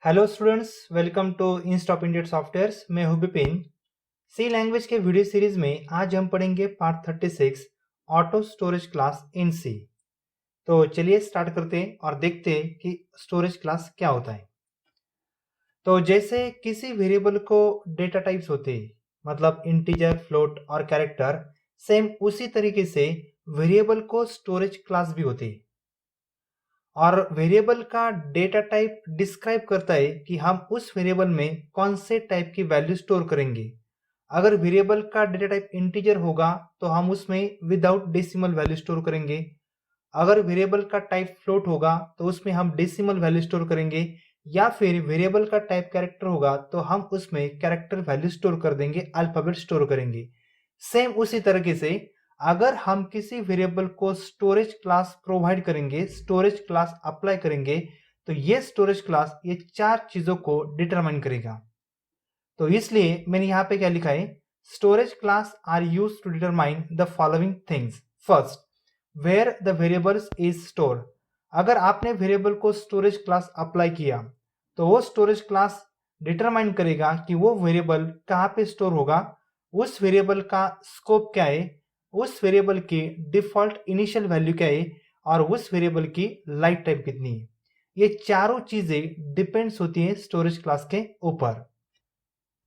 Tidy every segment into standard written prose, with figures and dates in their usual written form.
Hello students, welcome to इंस्टॉप Indian softwares. मैं हूं विपिन। सी लैंग्वेज के वीडियो सीरीज में आज हम पढ़ेंगे part 36 auto storage class in C. तो चलिए स्टार्ट करते हैं और देखते हैं कि स्टोरेज क्लास क्या होता है। तो जैसे किसी वेरिएबल को डेटा टाइप्स होते हैं, मतलब इंटीजर, फ्लोट और कैरेक्टर, सेम उसी तरीके से वेरिएबल को स्टोरेज क्लास भी होते हैं। और वेरिएबल का डेटा टाइप डिस्क्राइब करता है कि हम उस वेरिएबल में कौन से टाइप की वैल्यू स्टोर करेंगे। अगर वेरिएबल का डेटा टाइप इंटीजर होगा तो हम उसमें विदाउट डेसिमल वैल्यू स्टोर करेंगे। अगर वेरिएबल का टाइप फ्लोट होगा तो उसमें हम डेसिमल वैल्यू स्टोर करेंगे, या फिर वेरिएबल का टाइप कैरेक्टर होगा तो हम उसमें कैरेक्टर वैल्यू स्टोर कर देंगे, अल्फाबेट स्टोर करेंगे। सेम उसी तरीके से अगर हम किसी वेरिएबल को स्टोरेज क्लास प्रोवाइड करेंगे, स्टोरेज क्लास अप्लाई करेंगे, तो ये स्टोरेज क्लास ये चार चीजों को डिटरमाइन करेगा। तो इसलिए मैंने यहाँ पे क्या लिखा है, storage class are use to determine the following things. First, where the variables is store. अगर आपने वेरिएबल को स्टोरेज क्लास अप्लाई किया तो वो स्टोरेज क्लास डिटरमाइन करेगा कि वो वेरिएबल कहाँ पे स्टोर होगा, उस वेरिएबल का स्कोप क्या है, उस वेरिएबल की डिफॉल्ट इनिशियल वैल्यू क्या है, और उस वेरिएबल की लाइफ टाइम कितनी है। ये चारों चीजें डिपेंड्स होती है स्टोरेज क्लास के ऊपर।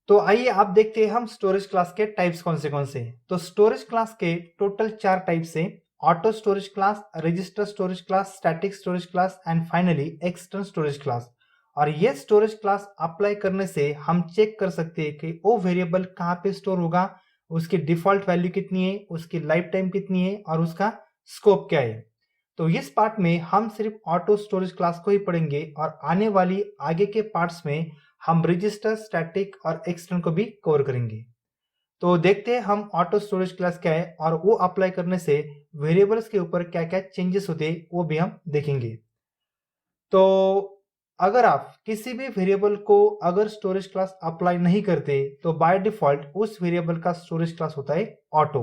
तो आइए आप देखते हैं हम स्टोरेज क्लास के टाइप्स कौन से हैं। तो स्टोरेज क्लास के टोटल चार टाइप्स हैं: auto storage class, register storage class, static storage class and finally external storage class. और ये स्टोरेज क्लास अप्लाई करने से हम चेक कर सकते हैं कि वो वेरिएबल कहाँ पे स्टोर होगा, उसकी डिफॉल्ट वैल्यू कितनी है, उसकी लाइफ टाइम कितनी है और उसका स्कोप क्या है। तो इस पार्ट में हम सिर्फ ऑटो स्टोरेज क्लास को ही पढ़ेंगे और आने वाली आगे के पार्ट्स में हम रजिस्टर, स्टैटिक और एक्सटर्नल को भी कवर करेंगे। तो देखते हैं हम ऑटो स्टोरेज क्लास क्या है और वो अप्लाई करने से वेरिएबल्स के ऊपर क्या क्या चेंजेस होते हैं वो भी हम देखेंगे। तो अगर आप किसी भी वेरिएबल को अगर स्टोरेज क्लास अप्लाई नहीं करते तो बाय डिफॉल्ट उस वेरिएबल का स्टोरेज क्लास होता है ऑटो।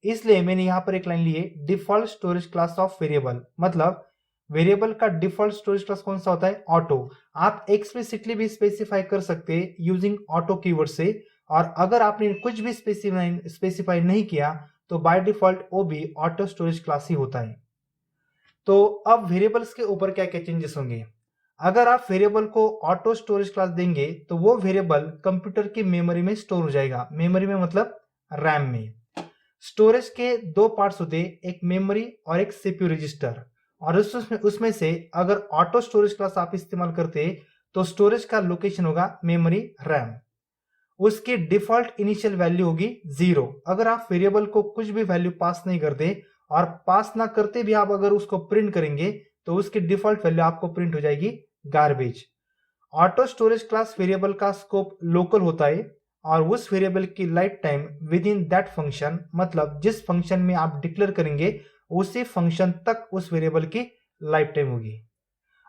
इसलिए मैंने यहां पर एक लाइन ली है, default storage class of variable. मतलब वेरिएबल का डिफॉल्ट स्टोरेज क्लास कौन सा होता है? ऑटो। आप एक्सप्लिसिटली भी स्पेसिफाई कर सकते हैं यूजिंग ऑटो कीवर्ड से, और अगर आपने कुछ भी स्पेसिफाई नहीं किया तो बाय डिफॉल्ट वो भी ऑटो स्टोरेज क्लास ही होता है। तो अब वेरिएबल्स के ऊपर क्या क्या चेंजेस होंगे। अगर आप वेरिएबल को ऑटो स्टोरेज क्लास देंगे तो वो वेरिएबल कंप्यूटर की मेमोरी में स्टोर हो जाएगा। मेमोरी में मतलब रैम में। स्टोरेज के दो पार्ट्स होते हैं, एक मेमोरी और एक सीपीयू रजिस्टर। और उसमें से अगर ऑटो स्टोरेज क्लास आप इस्तेमाल करते हैं तो स्टोरेज का लोकेशन होगा मेमोरी, रैम। उसकी डिफॉल्ट इनिशियल वैल्यू होगी 0। अगर आप वेरिएबल को कुछ भी वैल्यू पास नहीं करते और पास ना करते भी आप अगर उसको प्रिंट करेंगे तो उसकी डिफॉल्ट वैल्यू आपको प्रिंट हो जाएगी garbage. Auto storage class variable का स्कोप लोकल होता है और उस वेरिएबल की life time with in that function, मतलब जिस फंक्शन में आप डिक्लेयर करेंगे उसी फंक्शन तक उस वेरिएबल की लाइफ टाइम होगी।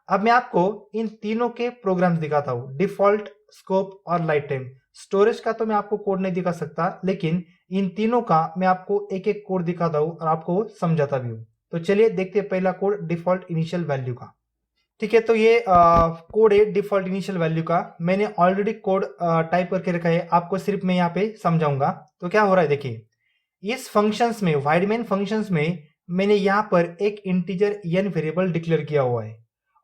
अब मैं आपको इन तीनों के प्रोग्राम्स दिखाता हूं, डिफॉल्ट, स्कोप और लाइफ टाइम। स्टोरेज का तो मैं आपको कोड नहीं दिखा सकता, लेकिन इन तीनों का मैं आपको एक एक कोड दिखाता हूं और आपको समझाता भी हूं। तो चलिए देखते हैं पहला कोड डिफॉल्ट इनिशियल वैल्यू का। ठीक है, तो ये कोड है डिफॉल्ट इनिशियल वैल्यू का। मैंने ऑलरेडी कोड टाइप करके रखा है, आपको सिर्फ मैं यहाँ पे समझाऊंगा। तो क्या हो रहा है देखिए, इस फंक्शंस में, वाइड मेन फंक्शंस में मैंने यहाँ पर एक इंटीजर n वेरिएबल डिक्लेयर किया हुआ है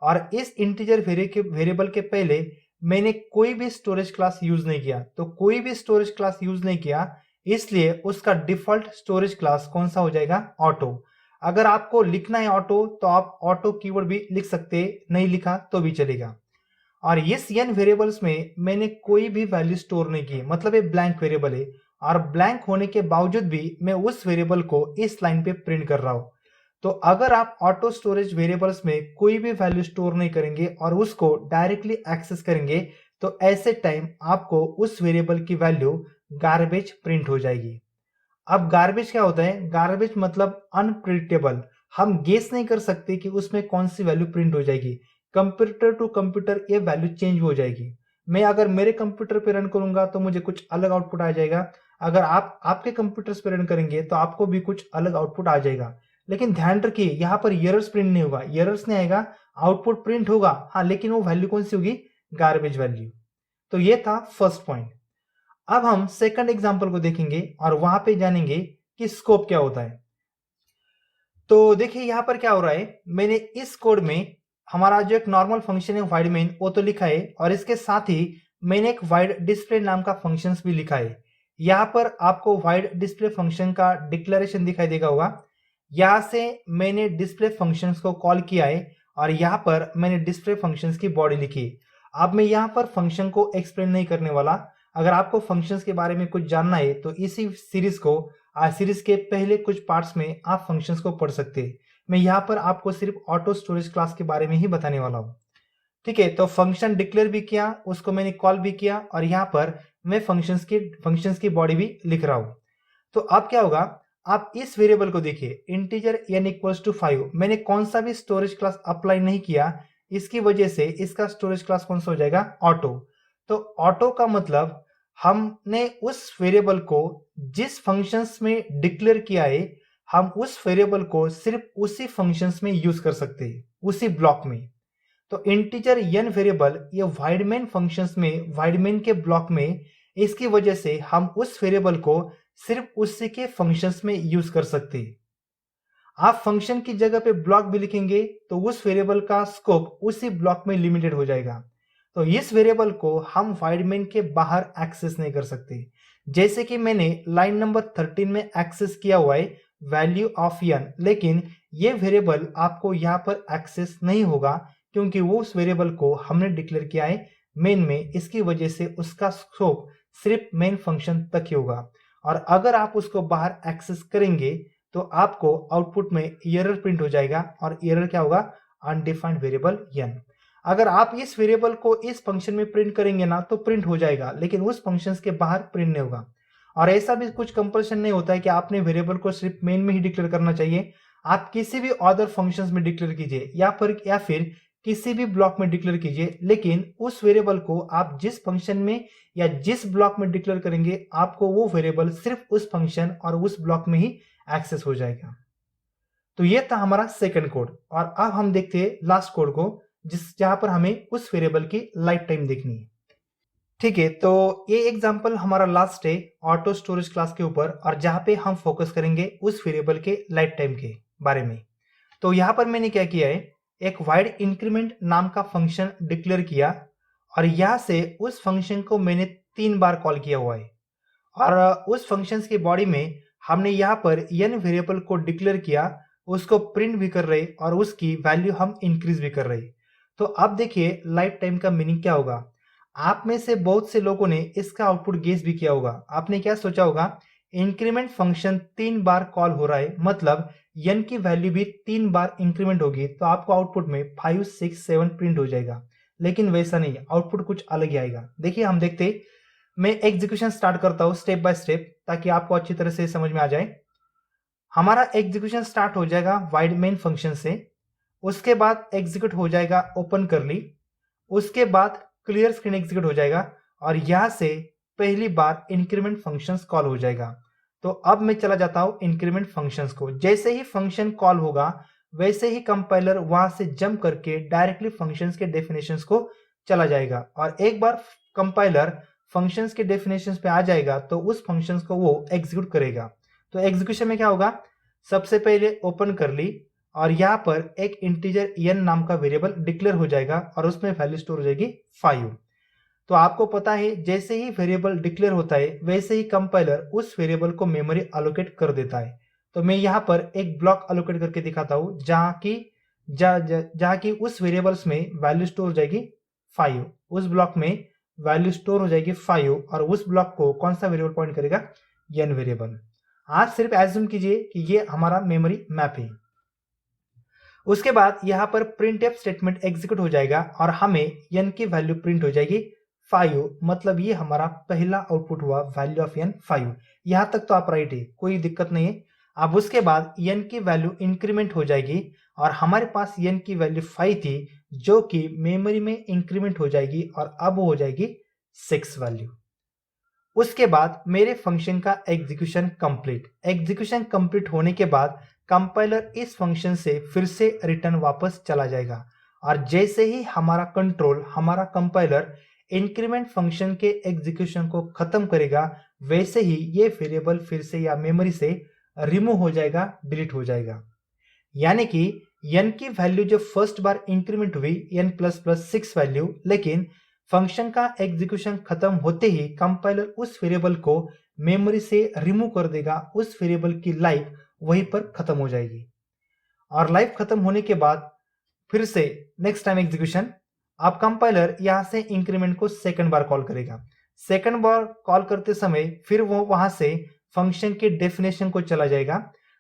और इस इंटीजर वेरिएबल के पहले मैंने कोई भी स्टोरेज क्लास यूज नहीं किया। तो कोई भी स्टोरेज क्लास यूज नहीं किया, इसलिए उसका डिफॉल्ट स्टोरेज क्लास कौन सा हो जाएगा? ऑटो। अगर आपको लिखना है ऑटो तो आप ऑटो कीवर्ड भी लिख सकते, नहीं लिखा तो भी चलेगा। और इस n वेरिएबल्स में मैंने कोई भी वैल्यू स्टोर नहीं की, मतलब ये ब्लैंक वेरिएबल है और ब्लैंक होने के बावजूद भी मैं उस वेरिएबल को इस लाइन पे प्रिंट कर रहा हूं। तो अगर आप ऑटो स्टोरेज वेरिएबल्स में कोई भी वैल्यू स्टोर नहीं करेंगे और उसको डायरेक्टली एक्सेस करेंगे तो ऐसे टाइम आपको उस वेरिएबल की वैल्यू गार्बेज प्रिंट हो जाएगी। अब गार्बेज क्या होता है? गार्बेज मतलब अनप्रिडिक्टेबल। हम गेस नहीं कर सकते कि उसमें कौन सी वैल्यू प्रिंट हो जाएगी। कंप्यूटर टू कंप्यूटर ये वैल्यू चेंज हो जाएगी। मैं अगर मेरे कंप्यूटर पे रन करूंगा तो मुझे कुछ अलग आउटपुट आ जाएगा, अगर आप आपके कंप्यूटर्स पे रन करेंगे तो आपको भी कुछ अलग आउटपुट आ जाएगा। लेकिन ध्यान रखिए, यहाँ पर एरर्स प्रिंट नहीं होगा, एरर्स नहीं आएगा, आउटपुट प्रिंट होगा हाँ, लेकिन वो वैल्यू कौन सी होगी? Garbage value. तो ये था फर्स्ट पॉइंट। अब हम सेकंड एग्जांपल को देखेंगे और वहां पे जानेंगे कि स्कोप क्या होता है। तो देखिए यहां पर क्या हो रहा है, मैंने इस कोड में हमारा जो एक नॉर्मल फंक्शन है वाइड मेन वो तो लिखा है, और इसके साथ ही मैंने एक वाइड डिस्प्ले नाम का फंक्शन भी लिखा है। यहाँ पर आपको वाइड डिस्प्ले फंक्शन का डिक्लेरेशन दिखाई देगा होगा। यहाँ से मैंने डिस्प्ले फंक्शंस को कॉल किया है और यहाँ पर मैंने डिस्प्ले फंक्शंस की बॉडी लिखी है। अब मैं यहाँ पर फंक्शन को एक्सप्लेन नहीं करने वाला। अगर आपको फंक्शंस के बारे में कुछ जानना है तो इसी सीरीज को सीरीज के पहले कुछ पार्ट्स में आप फंक्शंस को पढ़ सकते हैं। मैं यहाँ पर आपको सिर्फ ऑटो स्टोरेज क्लास के बारे में ही बताने वाला हूँ। ठीक है, तो फंक्शन डिक्लेयर भी किया, उसको मैंने कॉल भी किया और यहाँ पर मैं फंक्शंस की बॉडी भी लिख रहा हूँ। तो अब क्या होगा, आप इस वेरिएबल को देखिए इंटीजर n इक्वल्स टू 5। मैंने कौन सा भी स्टोरेज क्लास अप्लाई नहीं किया, इसकी वजह से इसका स्टोरेज क्लास कौन सा हो जाएगा, ऑटो। तो ऑटो का मतलब हमने उस वेरिएबल को जिस फंक्शंस में डिक्लेयर किया है, हम उस वेरिएबल को सिर्फ उसी फंक्शंस में यूज कर सकते हैं, उसी ब्लॉक में। तो इंटीजर n वेरिएबल ये वाइड मेन फंक्शंस में, वाइड मेन के ब्लॉक में, इसकी वजह से हम उस वेरिएबल को सिर्फ उसी के फंक्शंस में यूज कर सकते हैं। आप फंक्शन की जगह पे ब्लॉक भी लिखेंगे तो उस वेरिएबल का स्कोप उसी ब्लॉक में लिमिटेड हो जाएगा। तो इस वेरिएबल को हम वाइड मेन के बाहर एक्सेस नहीं कर सकते। जैसे कि मैंने लाइन नंबर 13 में एक्सेस किया हुआ है वैल्यू ऑफ n, लेकिन ये वेरिएबल आपको यहाँ पर एक्सेस नहीं होगा क्योंकि वो उस वेरिएबल को हमने डिक्लेयर किया है मेन में। इसकी वजह से उसका स्कोप सिर्फ मेन फंक्शन तक ही होगा, और अगर आप उसको बाहर एक्सेस करेंगे तो आपको आउटपुट में एरर प्रिंट हो जाएगा, और एरर क्या होगा, अनडिफाइंड वेरिएबल n। अगर आप इस वेरिएबल को इस फंक्शन में प्रिंट करेंगे ना तो प्रिंट हो जाएगा, लेकिन उस फंक्शन के बाहर प्रिंट नहीं होगा। और ऐसा भी कुछ कंपल्शन नहीं होता है कि आपने वेरिएबल को सिर्फ मेन में ही डिक्लेयर करना चाहिए। आप किसी भी अदर फंक्शंस में डिक्लेयर कीजिए या फिर किसी भी ब्लॉक में डिक्लेयर कीजिए, लेकिन उस वेरिएबल को आप जिस फंक्शन में या जिस ब्लॉक में डिक्लेयर करेंगे आपको वो वेरिएबल सिर्फ उस फंक्शन और उस ब्लॉक में ही एक्सेस हो जाएगा। तो ये था हमारा सेकंड कोड, और अब हम देखते हैं लास्ट कोड को जहां पर हमें उस वेरिएबल की लाइफ टाइम देखनी है। ठीक है, तो ये एग्जांपल हमारा लास्ट है ऑटो स्टोरेज क्लास के ऊपर, और जहां पे हम फोकस करेंगे उस वेरिएबल के लाइफ टाइम के बारे में। तो यहां पर मैंने क्या किया है, एक वाइड इंक्रीमेंट नाम का फंक्शन डिक्लेयर किया, और यहां से उस फंक्शन को मैंने 3 बार कॉल किया हुआ है, और उस फंक्शन की बॉडी में हमने यहाँ पर n वेरिएबल को डिक्लेयर किया, उसको प्रिंट भी कर रहे और उसकी वैल्यू हम इंक्रीज भी कर रहे। तो अब देखिए लाइफ टाइम का मीनिंग क्या होगा। आप में से बहुत से लोगों ने इसका आउटपुट गेस भी किया होगा। आपने क्या सोचा होगा, इंक्रीमेंट फंक्शन 3 बार कॉल हो रहा है, मतलब n की वैल्यू भी 3 बार इंक्रीमेंट होगी, तो आपको आउटपुट में 5, 6, 7 प्रिंट हो जाएगा। लेकिन वैसा नहीं, आउटपुट कुछ अलग ही आएगा। देखिए हम देखते, मैं एग्जीक्यूशन स्टार्ट करता हूं स्टेप बाय स्टेप ताकि आपको अच्छी तरह से समझ में आ जाए। हमारा एग्जीक्यूशन स्टार्ट हो जाएगा वाइड मेन फंक्शन से, उसके बाद एग्जीक्यूट हो जाएगा ओपन करली, उसके बाद क्लियर स्क्रीन एग्जीक्यूट हो जाएगा, और यहां से पहली बार इंक्रीमेंट फंक्शंस कॉल हो जाएगा। तो अब मैं चला जाता हूं इंक्रीमेंट फंक्शंस को। जैसे ही फंक्शन कॉल होगा वैसे ही कंपाइलर वहां से जंप करके डायरेक्टली फंक्शंस के डेफिनेशंस को चला जाएगा, और एक बार कंपाइलर फंक्शंस के डेफिनेशंस पे आ जाएगा तो उस फंक्शंस को वो एग्जीक्यूट करेगा। तो एग्जीक्यूशन में क्या होगा, सबसे पहले ओपन कर ली, और यहाँ पर एक इंटीजर n नाम का वेरिएबल डिक्लेयर हो जाएगा और उसमें वैल्यू स्टोर हो जाएगी 5। तो आपको पता है जैसे ही वेरिएबल डिक्लेयर होता है वैसे ही कंपाइलर उस वेरिएबल को मेमोरी अलोकेट कर देता है। तो मैं यहाँ पर एक ब्लॉक अलोकेट करके दिखाता हूँ जहाँ की उस वेरिएबल्स में वैल्यू स्टोर हो जाएगी 5। उस ब्लॉक में वैल्यू स्टोर हो जाएगी 5, और उस ब्लॉक को कौन सा वेरिएबल पॉइंट करेगा, n वेरिएबल। आज सिर्फ एज्यूम कीजिए कि ये हमारा मेमोरी मैप है। उसके बाद यहाँ पर printf स्टेटमेंट एग्जीक्यूट हो जाएगा और हमें n की वैल्यू प्रिंट हो जाएगी 5, मतलब ये हमारा पहला आउटपुट हुआ वैल्यू ऑफ n 5। यहाँ तक तो आप राइट है, कोई दिक्कत नहीं है। अब उसके बाद n की वैल्यू इंक्रीमेंट हो जाएगी, और हमारे पास n की वैल्यू 5 थी जो कि मेमोरी में इंक्रीमेंट हो जाएगी, और अब हो जाएगी 6 वैल्यू। उसके बाद मेरे फंक्शन का एग्जीक्यूशन कंप्लीट होने के बाद कंपाइलर इस फंक्शन से फिर से रिटर्न वापस चला जाएगा, और जैसे ही हमारा कंट्रोल, हमारा कंपाइलर इंक्रीमेंट फंक्शन के एग्जीक्यूशन को खत्म करेगा, वैसे ही ये वेरिएबल फिर से या मेमोरी से रिमूव हो जाएगा, डिलीट हो जाएगा। यानी कि n की वैल्यू जो फर्स्ट बार इंक्रीमेंट हुई n प्लस प्लस 6 वैल्यू, लेकिन फंक्शन का एग्जीक्यूशन खत्म होते ही कंपाइलर उस वेरिएबल को मेमोरी से रिमूव कर देगा, उस वेरिएबल की लाइफ वहीं पर खत्म हो जाएगी। और लाइफ खत्म होने के बाद फिर से नेक्स्ट टाइम एग्जीक्यूशन, अब कंपाइलर यहां से इंक्रीमेंट को सेकंड बार कॉल करेगा। सेकंड बार कॉल करते समय फिर वो वहां से फंक्शन के डेफिनेशन को चला जाएगा।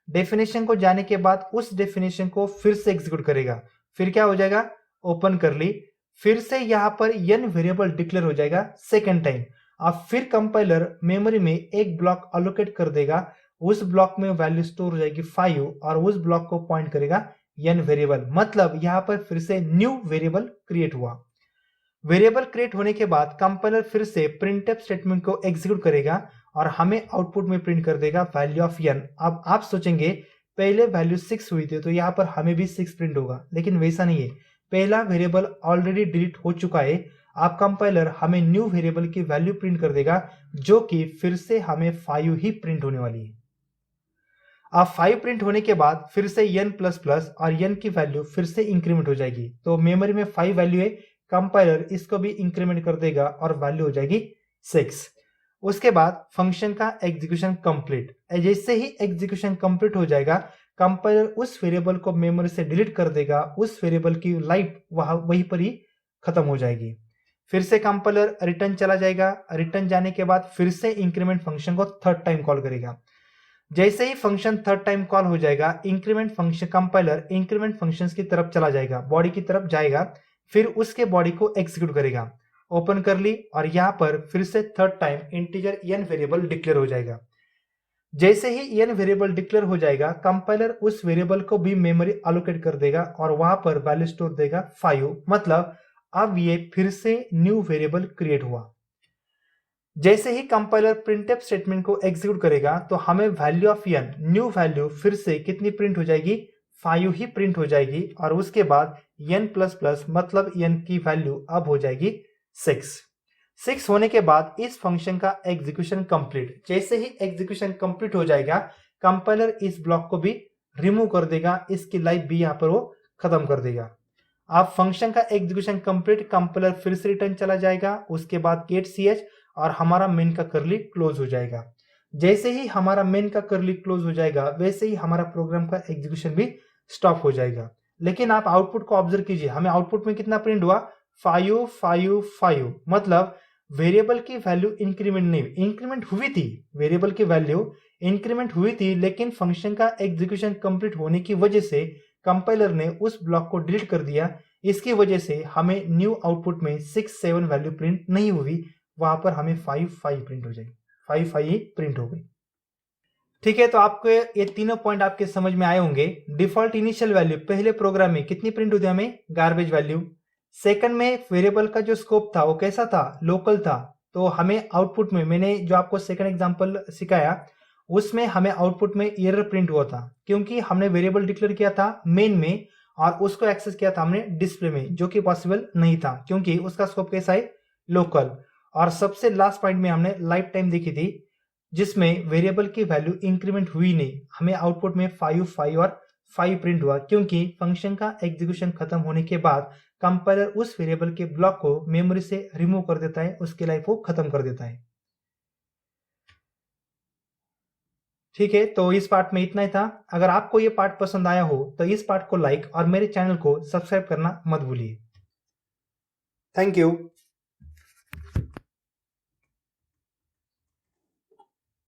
डेफिनेशन को जाने के बाद उस डेफिनेशन को फिर से एग्जीक्यूट करेगा। फिर क्या हो जाएगा, ओपन कर ली, फिर से यहां पर n वेरिएबल डिक्लेयर हो जाएगा सेकंड टाइम। अब फिर कंपाइलर मेमोरी में एक ब्लॉक अलोकेट कर देगा, उस ब्लॉक में वैल्यू स्टोर हो जाएगी 5 और उस ब्लॉक को पॉइंट करेगा n वेरिएबल। मतलब यहां पर फिर से न्यू वेरिएबल क्रिएट हुआ। वेरिएबल क्रिएट होने के बाद कंपाइलर फिर से प्रिंटफ स्टेटमेंट को एग्जीक्यूट करेगा और हमें आउटपुट में प्रिंट कर देगा वैल्यू ऑफ n। अब आप सोचेंगे पहले वैल्यू 6 हुई थी तो यहाँ पर हमें भी 6 प्रिंट होगा, लेकिन वैसा नहीं है। पहला वेरिएबल ऑलरेडी डिलीट हो चुका है। आप कंपाइलर हमें न्यू वेरिएबल की वैल्यू प्रिंट कर देगा, जो कि फिर से हमें 5 ही प्रिंट होने वाली है। अब 5 प्रिंट होने के बाद फिर से n प्लस प्लस और n की वैल्यू फिर से इंक्रीमेंट हो जाएगी। तो मेमोरी में 5 वैल्यू है, कंपाइलर इसको भी इंक्रीमेंट कर देगा और वैल्यू हो जाएगी 6। उसके बाद फंक्शन का एग्जीक्यूशन कंप्लीट। जैसे ही एग्जीक्यूशन कंप्लीट हो जाएगा, कंपाइलर उस वेरिएबल को मेमोरी से डिलीट कर देगा, उस वेरिएबल की लाइफ वहीं पर ही खत्म हो जाएगी। फिर से कंपाइलर रिटर्न चला जाएगा। रिटर्न जाने के बाद फिर से इंक्रीमेंट फंक्शन को थर्ड टाइम कॉल करेगा। जैसे ही फंक्शन थर्ड टाइम कॉल हो जाएगा, increment function compiler increment functions की तरफ चला जाएगा, बॉडी की तरफ जाएगा, फिर उसके बॉडी को एग्जीक्यूट करेगा। ओपन कर ली और यहां पर फिर से third time integer n variable declare हो जाएगा। जैसे ही n वेरिएबल डिक्लेयर हो जाएगा, कंपाइलर उस वेरिएबल को भी मेमोरी अलोकेट कर देगा और वहां पर वैल्यू स्टोर देगा 5। मतलब अब ये फिर से न्यू वेरिएबल क्रिएट हुआ। जैसे ही कंपाइलर प्रिंटफ स्टेटमेंट को एग्जीक्यूट करेगा तो हमें value of n, new value फिर से कितनी प्रिंट हो जाएगी, 5 ही प्रिंट हो जाएगी। और उसके बाद n प्लस प्लस मतलब n की वैल्यू अब हो जाएगी 6 होने के बाद इस फंक्शन का एग्जीक्यूशन कंप्लीट। जैसे ही एग्जीक्यूशन कंप्लीट हो जाएगा, कंपाइलर इस ब्लॉक को भी रिमूव कर देगा, इसकी लाइफ भी यहाँ पर वो खत्म कर देगा। अब फंक्शन का एग्जीक्यूशन कंप्लीट, कंपाइलर फिर से रिटर्न चला जाएगा। उसके बाद गेट ch और हमारा मेन का करली क्लोज हो जाएगा। जैसे ही हमारा मेन का करली क्लोज हो जाएगा, वैसे ही हमारा प्रोग्राम का एग्जीक्यूशन भी स्टॉप हो जाएगा। लेकिन आप आउटपुट को ऑब्जर्व कीजिए, हमें आउटपुट में कितना प्रिंट हुआ, 5 5 5। मतलब वेरिएबल की वैल्यू इंक्रीमेंट नहीं, इंक्रीमेंट हुई थी, वेरिएबल की वैल्यू इंक्रीमेंट हुई थी, लेकिन फंक्शन का एग्जीक्यूशन कंप्लीट होने की वजह से कंपाइलर ने उस ब्लॉक को डिलीट कर दिया। इसकी वजह से हमें न्यू आउटपुट में 6 7 वैल्यू प्रिंट नहीं हुई, वहां पर हमें 5 5 प्रिंट हो जाएगी, 5 5 ही प्रिंट हो गई। ठीक है, तो आपको ये तीनों पॉइंट आपके समझ में आए होंगे। डिफॉल्ट इनिशियल वैल्यू पहले प्रोग्राम में कितनी प्रिंट होती है, हमें गार्बेज वैल्यू। सेकंड में वेरिएबल का जो स्कोप था वो कैसा था, लोकल था। तो हमें आउटपुट में, मैंने जो आपको सेकंड एग्जांपल सिखाया उसमें हमें आउटपुट में एरर प्रिंट हुआ था, क्योंकि हमने वेरिएबल डिक्लेयर किया था मेन में और उसको एक्सेस किया था हमने डिस्प्ले में, जो कि पॉसिबल नहीं था क्योंकि उसका स्कोप कैसा है, लोकल। और सबसे लास्ट पॉइंट में हमने लाइफ टाइम देखी थी, जिसमें वेरिएबल की वैल्यू इंक्रीमेंट हुई नहीं, हमें आउटपुट में 5 5 और 5 प्रिंट हुआ, क्योंकि फंक्शन का एग्जीक्यूशन खत्म होने के बाद कंपाइलर उस वेरिएबल के ब्लॉक को मेमोरी से रिमूव कर देता है, उसकी लाइफ को खत्म कर देता है। ठीक है, तो इस पार्ट में इतना ही था। अगर आपको ये पार्ट पसंद आया हो तो इस पार्ट को लाइक और मेरे चैनल को सब्सक्राइब करना मत भूलिए। Thank you.